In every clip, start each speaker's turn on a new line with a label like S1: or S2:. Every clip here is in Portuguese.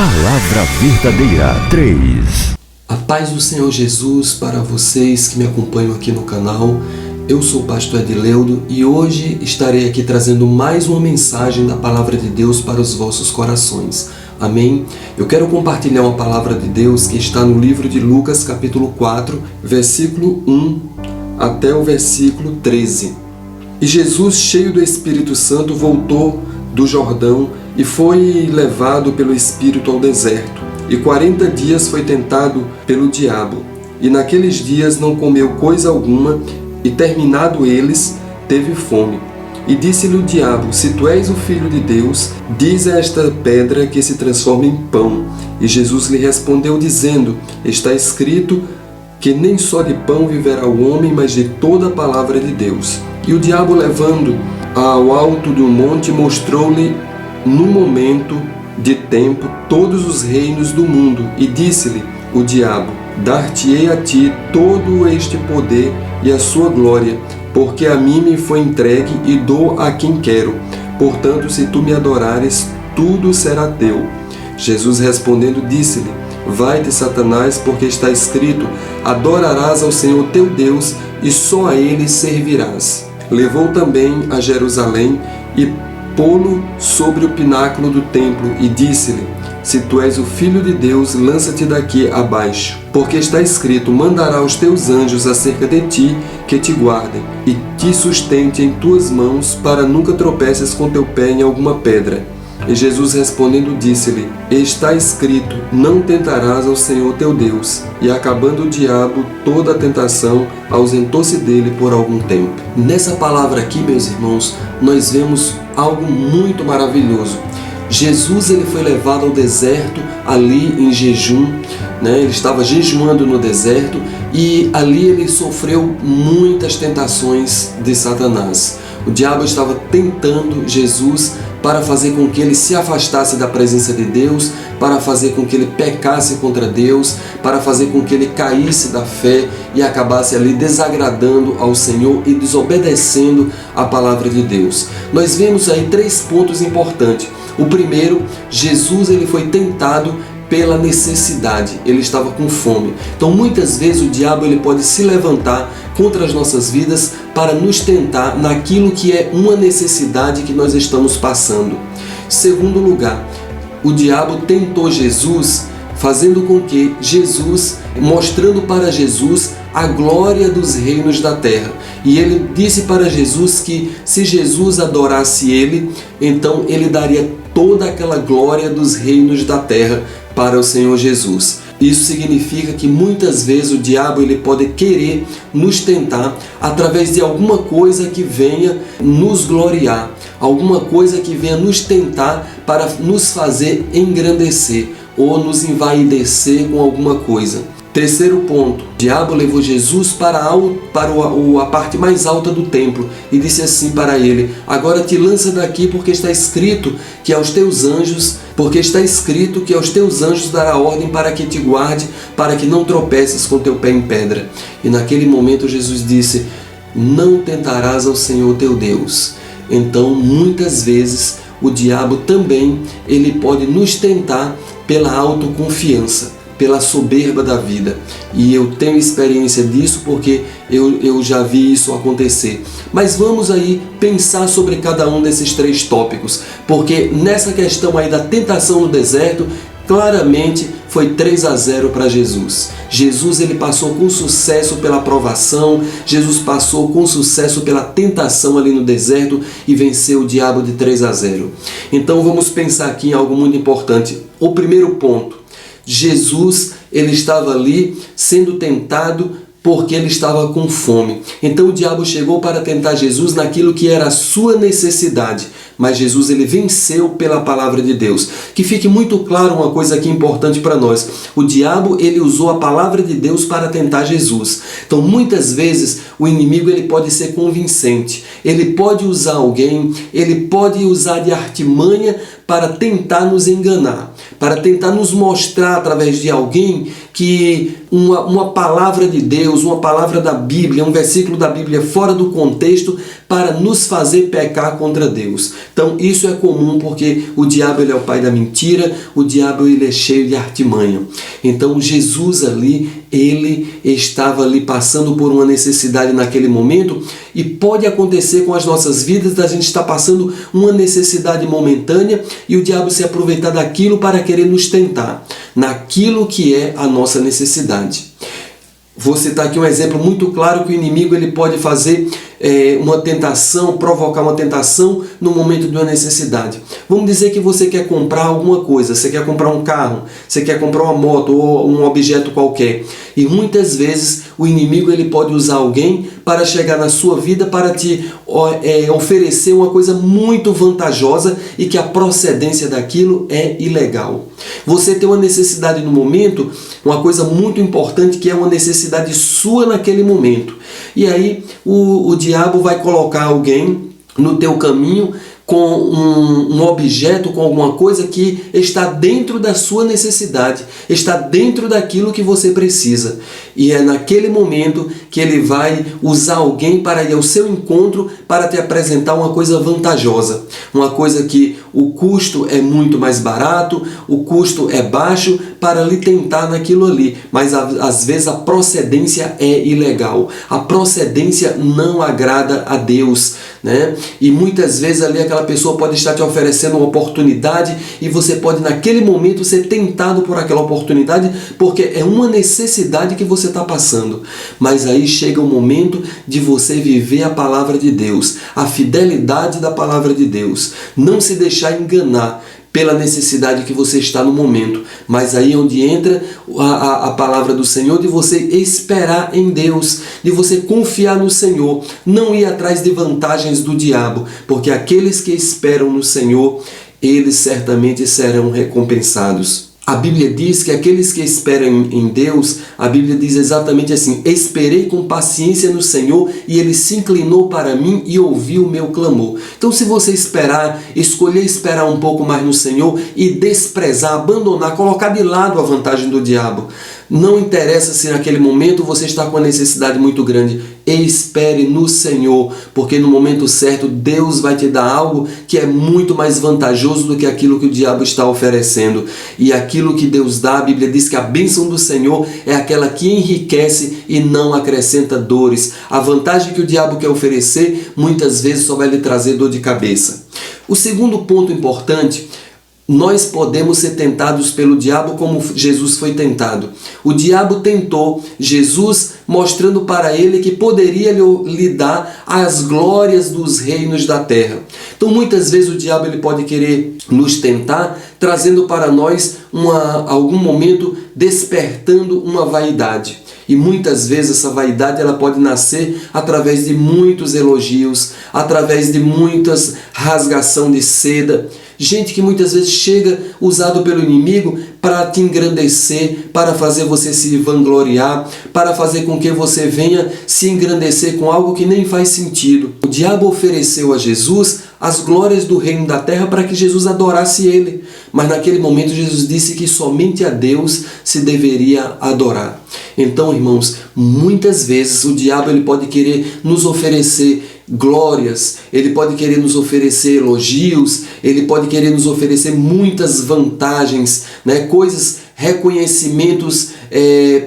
S1: Palavra Verdadeira 3.
S2: A paz do Senhor Jesus para vocês que me acompanham aqui no canal. Eu sou o pastor Edileudo e hoje estarei aqui trazendo mais uma mensagem da Palavra de Deus para os vossos corações. Amém? Eu quero compartilhar uma palavra de Deus que está no livro de Lucas, capítulo 4, versículo 1 até o versículo 13. E Jesus, cheio do Espírito Santo, voltou do Jordão e foi levado pelo Espírito ao deserto. E 40 dias foi tentado pelo diabo. E naqueles dias não comeu coisa alguma, e terminado eles, teve fome. E disse-lhe o diabo: se tu és o Filho de Deus, diz a esta pedra que se transforme em pão. E Jesus lhe respondeu dizendo: está escrito que nem só de pão viverá o homem, mas de toda a palavra de Deus. E o diabo, levando ao alto de um monte, mostrou-lhe num momento de tempo todos os reinos do mundo. E disse-lhe o diabo: dar-te-ei a ti todo este poder e a sua glória, porque a mim me foi entregue e dou a quem quero. Portanto, se tu me adorares, tudo será teu. Jesus respondendo disse-lhe: vai-te, Satanás, porque está escrito: adorarás ao Senhor teu Deus e só a ele servirás. Levou também a Jerusalém e pô-lo sobre o pináculo do templo e disse-lhe: se tu és o Filho de Deus, lança-te daqui abaixo, porque está escrito: mandará os teus anjos acerca de ti, que te guardem, e te sustentem em tuas mãos, para nunca tropeces com teu pé em alguma pedra. E Jesus respondendo disse-lhe: está escrito: não tentarás ao Senhor teu Deus. E acabando o diabo toda a tentação, ausentou-se dele por algum tempo. Nessa palavra aqui, meus irmãos, nós vemos algo muito maravilhoso. Jesus ele foi levado ao deserto ali em jejum, ele estava jejuando no deserto e ali ele sofreu muitas tentações de Satanás. O diabo estava tentando Jesus para fazer com que ele se afastasse da presença de Deus, para fazer com que ele pecasse contra Deus, para fazer com que ele caísse da fé e acabasse ali desagradando ao Senhor e desobedecendo a palavra de Deus. Nós vemos aí 3 pontos importantes. O primeiro, Jesus ele foi tentado pela necessidade, ele estava com fome. Então muitas vezes o diabo ele pode se levantar contra as nossas vidas para nos tentar naquilo que é uma necessidade que nós estamos passando. Segundo lugar, o diabo tentou Jesus, fazendo com que Jesus, mostrando para Jesus a glória dos reinos da terra. E ele disse para Jesus que se Jesus adorasse ele, então ele daria toda aquela glória dos reinos da terra para o Senhor Jesus. Isso significa que muitas vezes o diabo ele pode querer nos tentar através de alguma coisa que venha nos gloriar, alguma coisa que venha nos tentar para nos fazer engrandecer ou nos envaidecer com alguma coisa. Terceiro ponto, o diabo levou Jesus para a parte mais alta do templo e disse assim para ele: agora te lança daqui, porque está escrito que aos teus anjos dará ordem para que te guarde, para que não tropeces com teu pé em pedra. E naquele momento Jesus disse: não tentarás ao Senhor teu Deus. Então muitas vezes o diabo também ele pode nos tentar pela autoconfiança, pela soberba da vida. E eu tenho experiência disso porque eu já vi isso acontecer. Mas vamos aí pensar sobre cada um desses 3 tópicos, porque nessa questão aí da tentação no deserto, claramente foi 3-0 para Jesus. Jesus ele passou com sucesso pela provação, Jesus passou com sucesso pela tentação ali no deserto e venceu o diabo de 3-0. Então vamos pensar aqui em algo muito importante. O primeiro ponto: Jesus ele estava ali sendo tentado porque ele estava com fome. Então o diabo chegou para tentar Jesus naquilo que era a sua necessidade. Mas Jesus ele venceu pela palavra de Deus. Que fique muito claro uma coisa aqui importante para nós. O diabo ele usou a palavra de Deus para tentar Jesus. Então muitas vezes o inimigo ele pode ser convincente. Ele pode usar alguém, ele pode usar de artimanha para tentar nos enganar, para tentar nos mostrar através de alguém que uma palavra de Deus, Deus, uma palavra da Bíblia, um versículo da Bíblia fora do contexto para nos fazer pecar contra Deus. Então isso é comum porque o diabo ele é o pai da mentira, o diabo ele é cheio de artimanha. Então Jesus ali, ele estava ali passando por uma necessidade naquele momento, e pode acontecer com as nossas vidas da gente estar passando uma necessidade momentânea e o diabo se aproveitar daquilo para querer nos tentar, naquilo que é a nossa necessidade. Vou citar aqui um exemplo muito claro que o inimigo ele pode fazer uma tentação, provocar uma tentação no momento de uma necessidade. Vamos dizer que você quer comprar alguma coisa, você quer comprar um carro, você quer comprar uma moto ou um objeto qualquer. E muitas vezes o inimigo ele pode usar alguém para chegar na sua vida para te oferecer uma coisa muito vantajosa e que a procedência daquilo é ilegal. Você tem uma necessidade no momento, uma coisa muito importante que é uma necessidade sua naquele momento. E aí o diabo vai colocar alguém no teu caminho com um objeto, com alguma coisa que está dentro da sua necessidade, está dentro daquilo que você precisa. E é naquele momento que ele vai usar alguém para ir ao seu encontro para te apresentar uma coisa vantajosa, uma coisa que o custo é muito mais barato, o custo é baixo, para lhe tentar naquilo ali, mas às vezes a procedência é ilegal, a procedência não agrada a Deus, né? E muitas vezes ali aquela pessoa pode estar te oferecendo uma oportunidade e você pode naquele momento ser tentado por aquela oportunidade porque é uma necessidade que você está passando, mas aí chega o momento de você viver a palavra de Deus, a fidelidade da palavra de Deus, não se deixar enganar pela necessidade que você está no momento, mas aí é onde entra a palavra do Senhor, de você esperar em Deus, de você confiar no Senhor, não ir atrás de vantagens do diabo, porque aqueles que esperam no Senhor, eles certamente serão recompensados. A Bíblia diz que aqueles que esperam em Deus, a Bíblia diz exatamente assim: esperei com paciência no Senhor e Ele se inclinou para mim e ouviu o meu clamor. Então se você escolher esperar um pouco mais no Senhor e desprezar, abandonar, colocar de lado a vantagem do diabo, não interessa se naquele momento você está com uma necessidade muito grande, espere no Senhor, porque no momento certo Deus vai te dar algo que é muito mais vantajoso do que aquilo que o diabo está oferecendo. E aquilo que Deus dá, a Bíblia diz que a bênção do Senhor é aquela que enriquece e não acrescenta dores. A vantagem que o diabo quer oferecer, muitas vezes só vai lhe trazer dor de cabeça. O segundo ponto importante: nós podemos ser tentados pelo diabo como Jesus foi tentado. O diabo tentou Jesus mostrando para ele que poderia lhe dar as glórias dos reinos da terra. Então muitas vezes o diabo ele pode querer nos tentar, trazendo para nós algum momento despertando uma vaidade. E muitas vezes essa vaidade ela pode nascer através de muitos elogios, através de muitas rasgação de seda. Gente que muitas vezes chega usado pelo inimigo para te engrandecer, para fazer você se vangloriar, para fazer com que você venha se engrandecer com algo que nem faz sentido. O diabo ofereceu a Jesus as glórias do reino da terra para que Jesus adorasse ele. Mas naquele momento Jesus disse que somente a Deus se deveria adorar. Então, irmãos, muitas vezes o diabo ele pode querer nos oferecer glórias, ele pode querer nos oferecer elogios, ele pode querer nos oferecer muitas vantagens, né? Coisas, reconhecimentos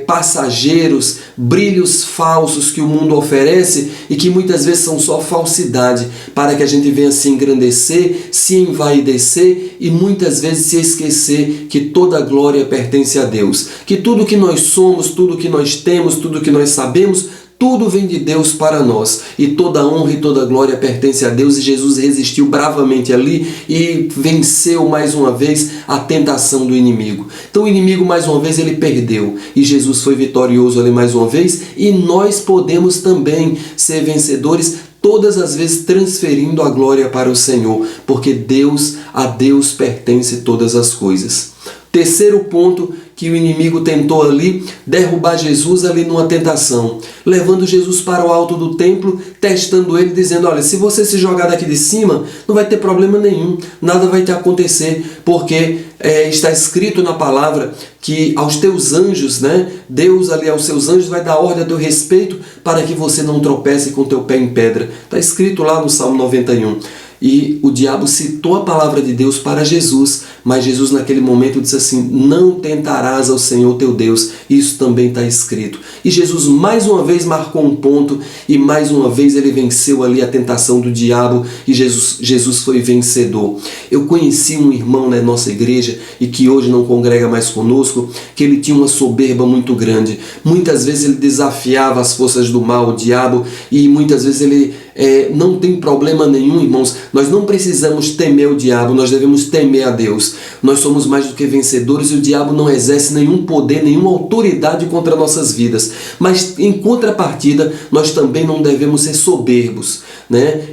S2: passageiros, brilhos falsos que o mundo oferece e que muitas vezes são só falsidade, para que a gente venha se engrandecer, se envaidecer e muitas vezes se esquecer que toda a glória pertence a Deus, que tudo que nós somos, tudo que nós temos, tudo que nós sabemos, tudo vem de Deus para nós, e toda honra e toda glória pertence a Deus, e Jesus resistiu bravamente ali e venceu mais uma vez a tentação do inimigo. Então o inimigo mais uma vez ele perdeu, e Jesus foi vitorioso ali mais uma vez, e nós podemos também ser vencedores todas as vezes transferindo a glória para o Senhor, porque a Deus pertence todas as coisas. Terceiro ponto que o inimigo tentou ali derrubar Jesus ali numa tentação, levando Jesus para o alto do templo, testando ele, dizendo: olha, se você se jogar daqui de cima, não vai ter problema nenhum, nada vai te acontecer, porque está escrito na palavra que aos teus anjos, Deus ali aos seus anjos vai dar ordem a teu respeito para que você não tropece com teu pé em pedra. Está escrito lá no Salmo 91. E o diabo citou a palavra de Deus para Jesus, mas Jesus naquele momento disse assim: não tentarás ao Senhor teu Deus. Isso também está escrito. E Jesus mais uma vez marcou um ponto e mais uma vez ele venceu ali a tentação do diabo e Jesus foi vencedor. Eu conheci um irmão na nossa igreja e que hoje não congrega mais conosco, que ele tinha uma soberba muito grande. Muitas vezes ele desafiava as forças do mal, o diabo, e muitas vezes ele não tem problema nenhum, irmãos. Nós não precisamos temer o diabo, nós devemos temer a Deus. Nós somos mais do que vencedores e o diabo não exerce nenhum poder, nenhuma autoridade contra nossas vidas. Mas em contrapartida, nós também não devemos ser soberbos,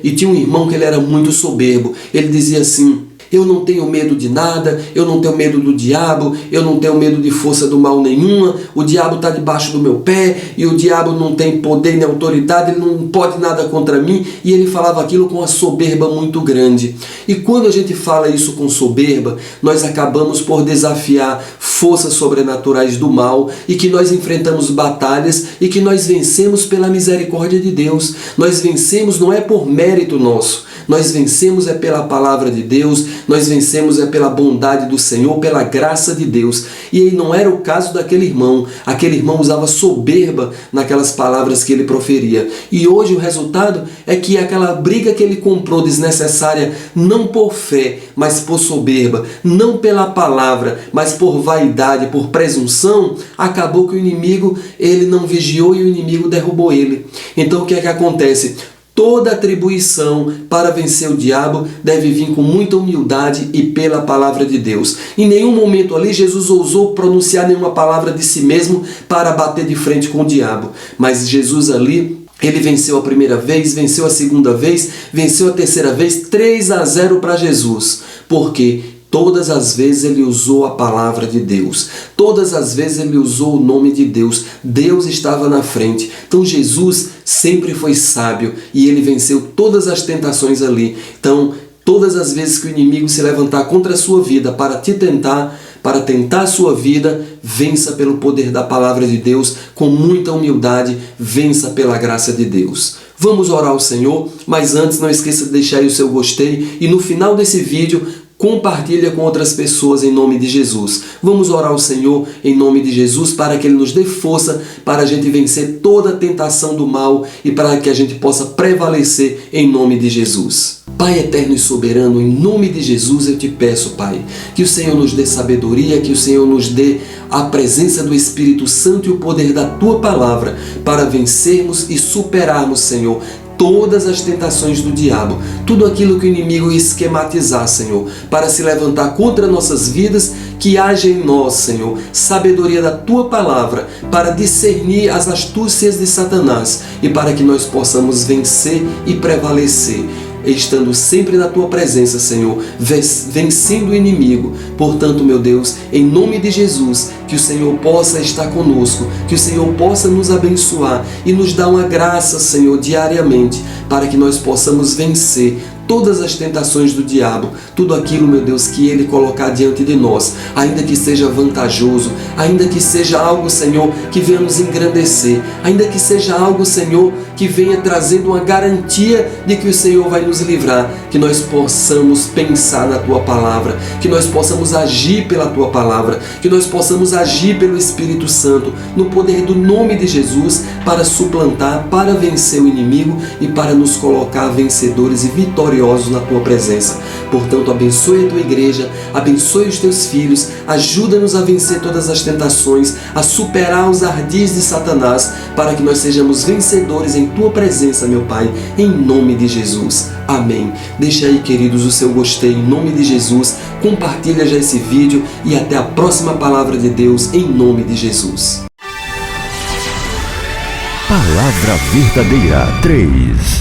S2: E tinha um irmão que ele era muito soberbo. Ele dizia assim: eu não tenho medo de nada, eu não tenho medo do diabo, eu não tenho medo de força do mal nenhuma, o diabo está debaixo do meu pé e o diabo não tem poder nem autoridade, ele não pode nada contra mim. E ele falava aquilo com uma soberba muito grande. E quando a gente fala isso com soberba, nós acabamos por desafiar forças sobrenaturais do mal e que nós enfrentamos batalhas e que nós vencemos pela misericórdia de Deus. Nós vencemos não é por mérito nosso, nós vencemos é pela palavra de Deus, nós vencemos é pela bondade do Senhor, pela graça de Deus. E aí não era o caso daquele irmão. Aquele irmão usava soberba naquelas palavras que ele proferia. E hoje o resultado é que aquela briga que ele comprou desnecessária, não por fé, mas por soberba, não pela palavra, mas por vaidade, por presunção, acabou que o inimigo, ele não vigiou e o inimigo derrubou ele. Então o que é que acontece? Toda atribuição para vencer o diabo deve vir com muita humildade e pela palavra de Deus. Em nenhum momento ali Jesus ousou pronunciar nenhuma palavra de si mesmo para bater de frente com o diabo. Mas Jesus ali, ele venceu a primeira vez, venceu a segunda vez, venceu a terceira vez, 3-0 para Jesus. Por quê? Todas as vezes ele usou a palavra de Deus. Todas as vezes ele usou o nome de Deus. Deus estava na frente. Então Jesus sempre foi sábio e ele venceu todas as tentações ali. Então, todas as vezes que o inimigo se levantar contra a sua vida para te tentar, para tentar a sua vida, vença pelo poder da palavra de Deus, com muita humildade, vença pela graça de Deus. Vamos orar ao Senhor, mas antes não esqueça de deixar aí o seu gostei e no final desse vídeo, compartilha com outras pessoas em nome de Jesus. Vamos orar ao Senhor em nome de Jesus para que Ele nos dê força para a gente vencer toda a tentação do mal e para que a gente possa prevalecer em nome de Jesus. Pai eterno e soberano, em nome de Jesus eu te peço, Pai, que o Senhor nos dê sabedoria, que o Senhor nos dê a presença do Espírito Santo e o poder da Tua Palavra para vencermos e superarmos, Senhor, todas as tentações do diabo, tudo aquilo que o inimigo esquematizar, Senhor, para se levantar contra nossas vidas, que haja em nós, Senhor, sabedoria da Tua Palavra para discernir as astúcias de Satanás e para que nós possamos vencer e prevalecer, estando sempre na Tua presença, Senhor, vencendo o inimigo. Portanto, meu Deus, em nome de Jesus, que o Senhor possa estar conosco, que o Senhor possa nos abençoar e nos dar uma graça, Senhor, diariamente, para que nós possamos vencer todas as tentações do diabo, tudo aquilo, meu Deus, que Ele colocar diante de nós, ainda que seja vantajoso, ainda que seja algo, Senhor, que venha nos engrandecer, ainda que seja algo, Senhor, que venha trazendo uma garantia de que o Senhor vai nos livrar, que nós possamos pensar na Tua Palavra, que nós possamos agir pela Tua Palavra, que nós possamos agir pelo Espírito Santo, no poder do nome de Jesus, para suplantar, para vencer o inimigo e para nos colocar vencedores e vitoriosos na Tua presença. Portanto, abençoe a Tua igreja, abençoe os Teus filhos, ajuda-nos a vencer todas as tentações, a superar os ardis de Satanás, para que nós sejamos vencedores em Tua presença, meu Pai, em nome de Jesus. Amém. Deixa aí, queridos, o seu gostei em nome de Jesus, compartilha já esse vídeo e até a próxima palavra de Deus em nome de Jesus.
S1: Palavra Verdadeira 3.